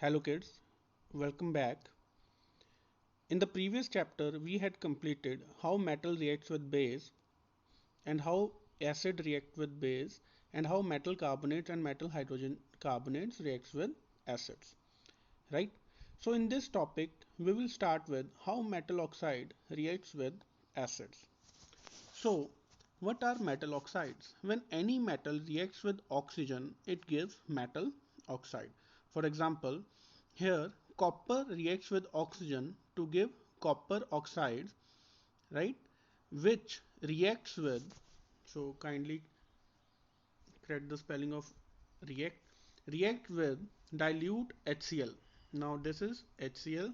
Hello kids, welcome back. In the previous chapter, we had completed how metal reacts with base and how acid react with base and how metal carbonates and metal hydrogen carbonates reacts with acids, right? So in this topic, we will start with how metal oxide reacts with acids. So what are metal oxides? When any metal reacts with oxygen, it gives metal oxide. For example, here copper reacts with oxygen to give copper oxide, right? Which reacts with, so kindly correct the spelling of react, react with dilute HCl. Now this is HCl,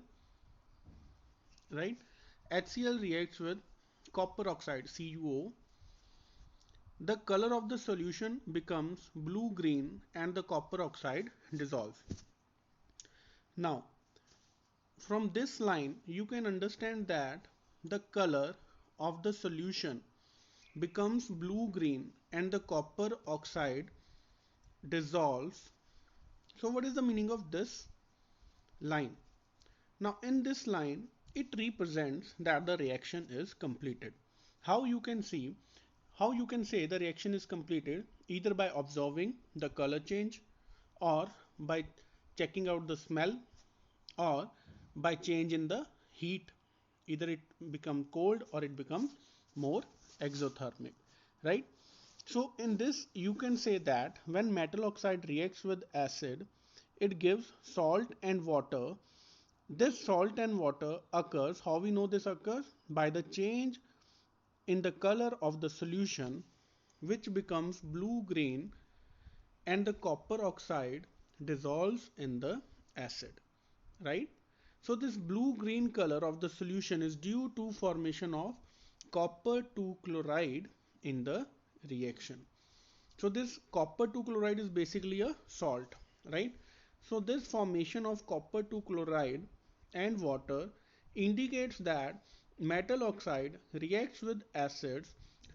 right? HCl reacts with copper oxide CuO. The color of the solution becomes blue-green and the copper oxide dissolves. Now, from this line, you can understand that the color of the solution becomes blue-green and the copper oxide dissolves. So what is the meaning of this line? Now, in this line, it represents that the reaction is completed. How you can see How you can say the reaction is completed either by observing the color change or by checking out the smell or by change in the heat. Either it become cold or it becomes more exothermic, right? So in this you can say that when metal oxide reacts with acid, it gives salt and water. This salt and water occurs, how we know this occurs? By the change in the color of the solution, which becomes blue-green, and the copper oxide dissolves in the acid, right? So this blue-green color of the solution is due to formation of copper 2 chloride in the reaction. So this copper 2 chloride is basically a salt, right? So this formation of copper 2 chloride and water indicates that metal oxide reacts with acids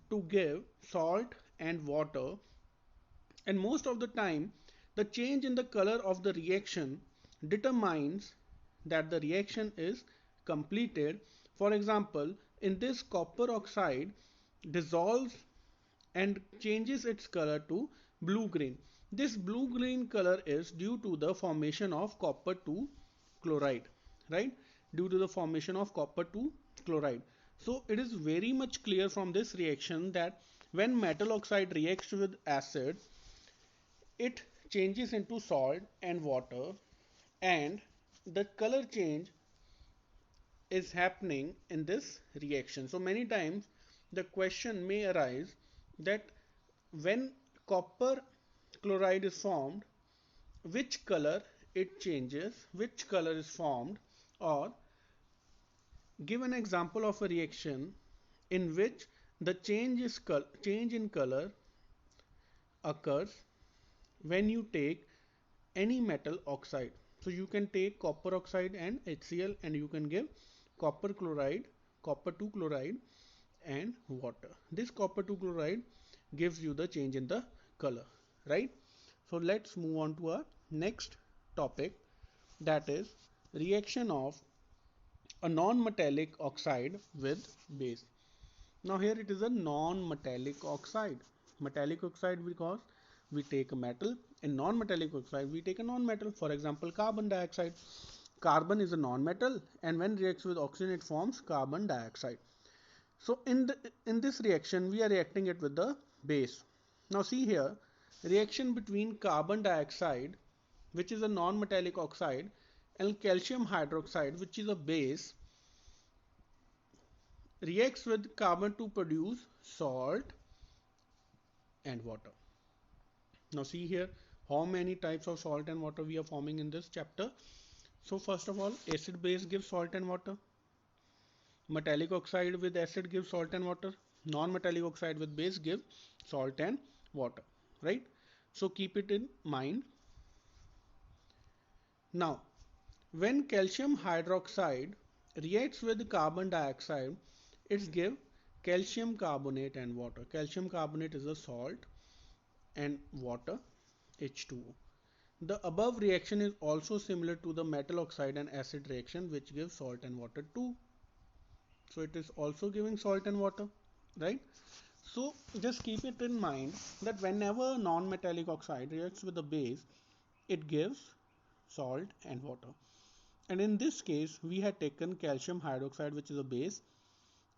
to give salt and water, and most of the time the change in the color of the reaction determines that the reaction is completed. For example, in this copper oxide dissolves and changes its color to blue green. This blue green color is due to the formation of copper 2 chloride, right? Due to the formation of copper 2 chloride. So it is very much clear from this reaction that when metal oxide reacts with acid, it changes into salt and water, and the color change is happening in this reaction. So many times the question may arise that when copper chloride is formed, which color it changes, which color is formed, or give an example of a reaction in which the change in color occurs when you take any metal oxide. So you can take copper oxide and HCl and you can give copper chloride, copper 2 chloride and water. This copper 2 chloride gives you the change in the color, right? So let's move on to our next topic, that is reaction of a non-metallic oxide with base. Now here it is a non-metallic oxide. Metallic oxide because we take a metal, and non-metallic oxide we take a non-metal. For example, carbon dioxide. Carbon is a non-metal and when reacts with oxygen it forms carbon dioxide. So in this reaction we are reacting it with the base. Now see here, reaction between carbon dioxide, which is a non-metallic oxide, and calcium hydroxide, which is a base, reacts with carbon to produce salt and water. Now see here how many types of salt and water we are forming in this chapter. So first of all, acid base gives salt and water. Metallic oxide with acid gives salt and water. Non-metallic oxide with base gives salt and water, right? So keep it in mind. Now, when calcium hydroxide reacts with carbon dioxide, it gives calcium carbonate and water. Calcium carbonate is a salt and water, H2O. The above reaction is also similar to the metal oxide and acid reaction, which gives salt and water too. So it is also giving salt and water, right? So just keep it in mind that whenever non-metallic oxide reacts with a base, it gives salt and water. And in this case, we had taken calcium hydroxide, which is a base,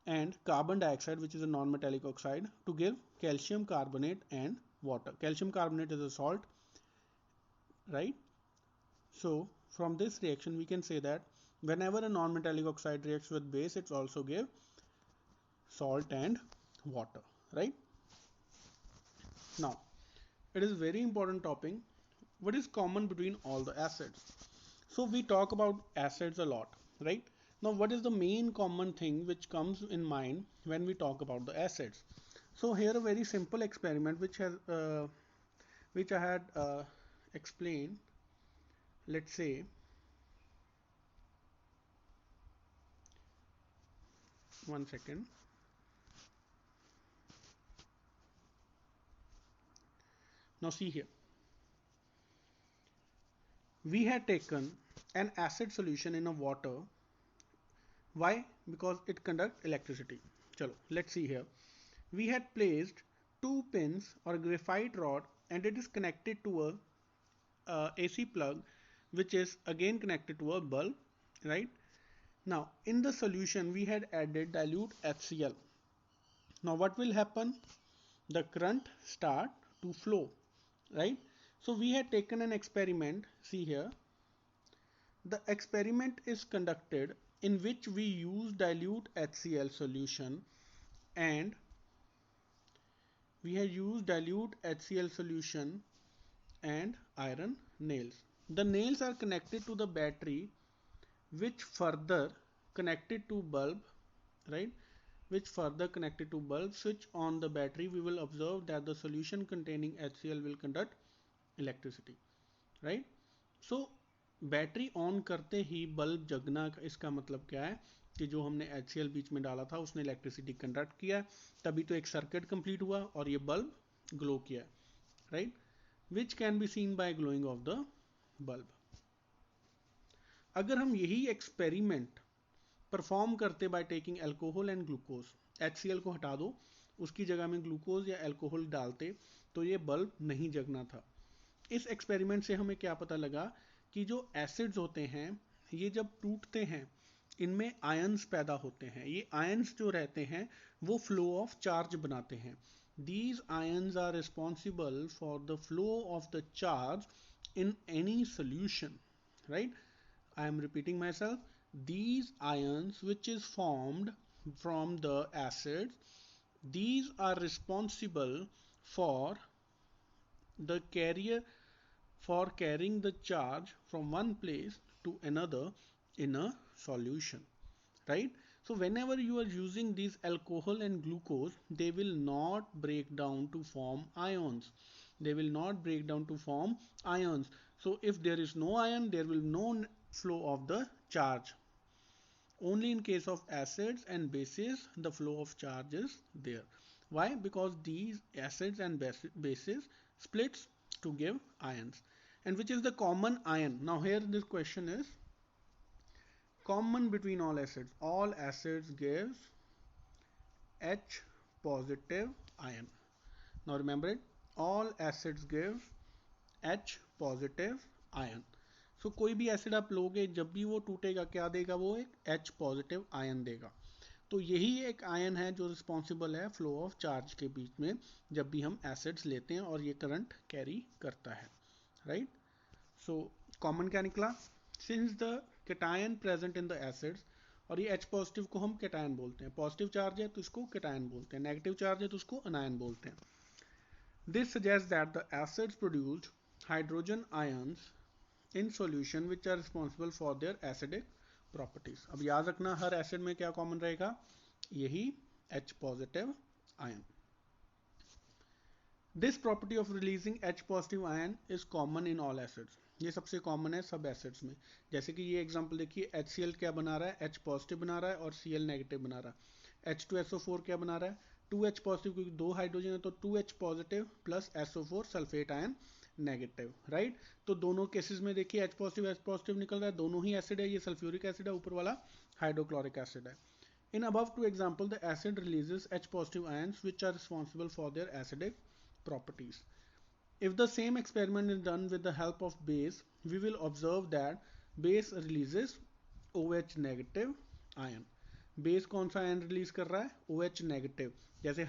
and carbon dioxide, which is a non-metallic oxide, to give calcium carbonate and water. Calcium carbonate is a salt, right? So from this reaction, we can say that whenever a non-metallic oxide reacts with base, it also gives salt and water, right? Now, it is very important topic. What is common between all the acids? So we talk about acids a lot, right? Now, what is the main common thing which comes in mind when we talk about the acids? So here a very simple experiment which I had explained. Let's say one second. Now see here. We had taken an acid solution in a water. Why? Because it conducts electricity. Chalo, let's see here. We had placed two pins or graphite rod and it is connected to a AC plug, which is again connected to a bulb, right? Now in the solution we had added dilute HCl. Now what will happen? The current start to flow, right? So we had taken an experiment. See here, the experiment is conducted in which we use dilute HCl solution, and we have used dilute HCl solution and iron nails. The nails are connected to the battery, which further connected to bulb, right? Which further connected to bulb. Switch on the battery, we will observe that the solution containing HCl will conduct electricity, right? So battery on करते ही bulb जगना, इसका मतलब क्या है कि जो हमने HCl बीच में डाला था उसने इलेक्ट्रिसिटी कंडक्ट किया, तभी तो एक सर्किट कंप्लीट हुआ और ये बल्ब ग्लो किया, right? Which can be seen by glowing of the bulb. अगर हम यही एक्सपेरिमेंट परफॉर्म करते by taking alcohol and glucose, HCl को हटा दो, उसकी जगह में ग्लूकोज या एल्कोहल डालते, तो ये बल्ब नहीं जगना था. इस एक्सपेरिमेंट से हमें क्या पता लगा कि जो एसिड्स होते हैं ये जब टूटते हैं इनमें आयंस पैदा होते हैं. ये आयंस जो रहते हैं वो फ्लो ऑफ चार्ज बनाते हैं. These ions are responsible for the flow of the charge in any solution, right? I am repeating myself. These ions which is formed from the acids, these are responsible for the carrier for carrying the charge from one place to another in a solution, right? So whenever you are using these alcohol and glucose, they will not break down to form ions. They will not break down to form ions. So if there is no ion, there will no flow of the charge. Only in case of acids and bases the flow of charge is there. Why? Because these acids and bases splits to give ions. And which is the common ion? Now here this question is common between all acids. All acids gives H positive ion. Now remember it, all acids give H positive ion. So कोई भी acid आप लोगे जब भी वो टूटेगा क्या देगा, वो एक H पॉजिटिव आयन देगा. तो यही एक आयन है जो रिस्पॉन्सिबल है फ्लो ऑफ चार्ज के बीच में जब भी हम एसिड्स लेते हैं और ये करंट कैरी करता है, राइट? सो कॉमन क्या निकला? Since the cation present in the acids, और ये H पॉजिटिव को हम कैटायन बोलते हैं. पॉजिटिव चार्ज है तो इसको कैटायन बोलते हैं, नेगेटिव चार्ज है तो उसको अनायन बोलते हैं. This suggest that the acids produced hydrogen ions in solution which are responsible for their acidic properties. अब याद रखना हर एसिड में क्या कॉमन रहेगा, यही H positive ion. This property of releasing H positive ion is common in all acids. ये सबसे common है सब एसिड्स में. जैसे कि ये एग्जांपल देखिए, HCl क्या बना रहा है, H पॉजिटिव बना रहा है और Cl नेगेटिव बना रहा है. H2SO4 क्या बना रहा है, 2H पॉजिटिव, क्योंकि दो हाइड्रोजन है तो 2H positive plus SO4 sulphate ion negative, right. तो दोनों केसेस में देखिए H पॉजिटिव निकल रहा है, दोनों ही एसिड है, ये सल्फ्यूरिक एसिड है, ऊपर वाला हाइड्रोक्लोरिक एसिड है। In above two example, the acid releases H positive ions which are responsible for their acidic properties. If the same experiment is done with the help of base, we will observe that base releases OH negative ion. Base कौन सा ion release कर रहा है? OH negative. जैसे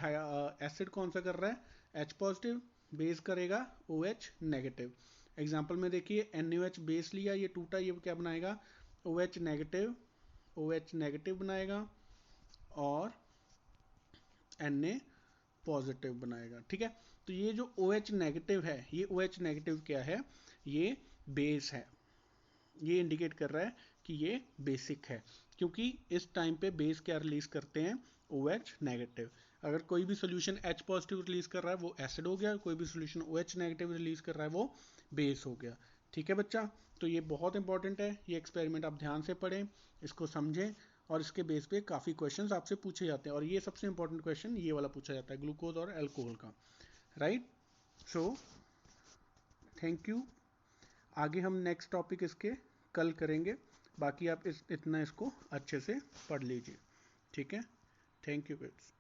acid कौन सा कर रहा है? H पॉजिटिव, बेस करेगा OH नेगेटिव। एग्जाम्पल में देखिए NaOH बेस लिया, ये टूटा, ये क्या बनाएगा? OH नेगेटिव बनाएगा और Na पॉजिटिव बनाएगा, ठीक है। तो ये जो OH नेगेटिव है, ये OH नेगेटिव क्या है? ये बेस है। ये इंडिकेट कर रहा है कि ये बेसिक है, क्योंकि इस टाइम पे बेस क्या रिलीज करते हैं? OH negative. अगर कोई भी सोल्यूशन H पॉजिटिव रिलीज कर रहा है वो एसिड हो गया, कोई भी सोल्यूशन OH नेगेटिव रिलीज कर रहा है वो बेस हो गया, ठीक है बच्चा। तो ये बहुत इंपॉर्टेंट है, ये एक्सपेरिमेंट आप ध्यान से पढ़ें, इसको समझें, और इसके बेस पे काफ़ी क्वेश्चंस आपसे पूछे जाते हैं, और ये सबसे इंपॉर्टेंट क्वेश्चन ये वाला पूछा जाता है ग्लूकोज और अल्कोहल का, राइट। So thank you. आगे हम नेक्स्ट टॉपिक इसके कल करेंगे, बाकी आप इतना इसको अच्छे से पढ़ लीजिए, ठीक है। Thank you kids.